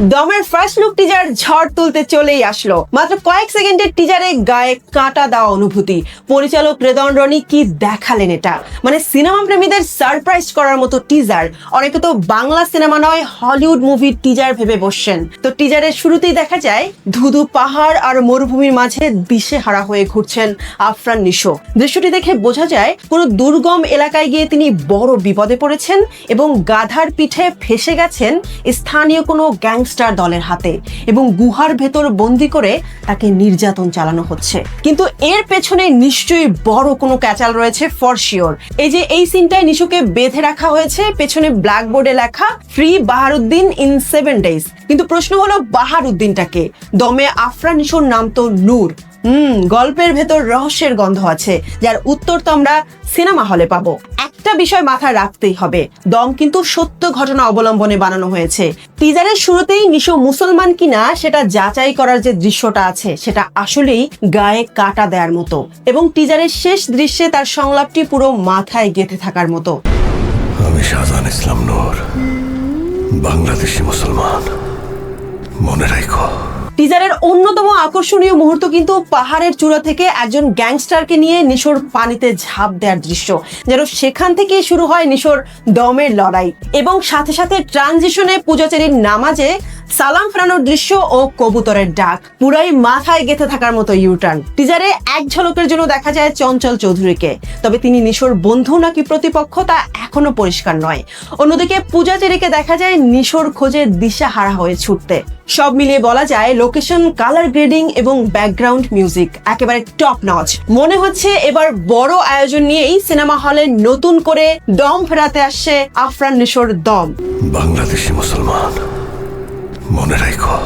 দমের first look teaser ঝড় তুলতে চলেই আসলো। মাত্র কয়েক সেকেন্ডের টিজারে গায়ে কাঁটা দেওয়া অনুভূতি। পরিচালক রেদন রনি কি দেখালেন এটা, মানে সিনেমা প্রেমীদের সারপ্রাইজ করার মতো টিজার। অনেকে তো বাংলা সিনেমা নয় হলিউড মুভির টিজার ভেবে বসছেন। তো টিজারের শুরুতেই দেখা যায় ধুধু পাহাড় আর মরুভূমির মাঝে দিশেহারা হয়ে ঘুরছেন আফরান নিশো। দৃশ্যটি দেখে বোঝা যায় কোনো দুর্গম এলাকায় গিয়ে তিনি বড় বিপদে পড়েছেন এবং গাধার পিঠে ফেসে গেছেন স্থানীয় কোনো গ্যাংস্টার দলের হাতে এবং গুহার ভেতর বন্দি করে তাকে নির্যাতন চালানো হচ্ছে। কিন্তু এর পেছনে নিশ্চয়ই বড় কোনো ক্যাচাল রয়েছে ফর শিওর। এই সিনটায় নিশোকে বেঁধে রাখা হয়েছে, পেছনে ব্ল্যাকবোর্ডে লেখা ফ্রি বাহারুদ্দিন ইন 7 days। কিন্তু প্রশ্ন হলো বাহারুদ্দিনটাকে? দমে আফরান নিশোর নাম তো নূর। গল্পের ভেতর রহস্যের গন্ধ আছে, যার উত্তর তো আমরা সিনেমা হলে পাবো। একটা বিষয় মাথায় রাখতেই হবে, দম কিন্তু সত্য ঘটনা অবলম্বনে বানানো হয়েছে। টিজারের শুরুতেই নিশো মুসলমান কিনা সেটা যাচাই করার যে দৃশ্যটা আছে সেটা আসলেই গায়ে কাটা দেওয়ার মতো, এবং টিজারের শেষ দৃশ্যে তার সংলাপটি পুরো মাথায় গেঁথে থাকার মতো। আমি শাহজাহান ইসলাম নূর, বাংলাদেশি মুসলমান, মনে রাখো। টিজারের অন্যতম আকর্ষণীয় মুহূর্ত কিন্তু পাহাড়ের চূড়া থেকে একজন গ্যাংস্টারকে নিয়ে নিশোর পানিতে ঝাঁপ দেওয়ার দৃশ্য। যেন সেখান থেকেই শুরু হয় নিশোর দমের লড়াই, এবং সাথে সাথে ট্রানজিশনে পূজাচেরীর নামাজে সালাম ফেরানোর দৃশ্য ও কবুতরের ডাক, পুরাই মাথায় গেঁথে থাকার মতো ইউটার্ন। টিজারে এক ঝলকের জন্য দেখা যায় চঞ্চল চৌধুরীকে, তবে তিনি নিশোর বন্ধু নাকি প্রতিপক্ষ তা এখনো পরিষ্কার নয়। অন্যদিকে পূজাচেরীকে দেখা যায় নিশোর খোঁজে দিশাহারা হয়ে ছুটতে। সব মিলিয়ে বলা যায় লোকেশন, কালার গ্রেডিং এবং ব্যাকগ্রাউন্ড মিউজিক একেবারে টপ নচ। মনে হচ্ছে এবার বড় আয়োজন নিয়েই সিনেমা হলে নতুন করে দম ফেরাতে আসছে আফরান নিশোর দম। বাংলাদেশি মুসলমান, মনে রাখো।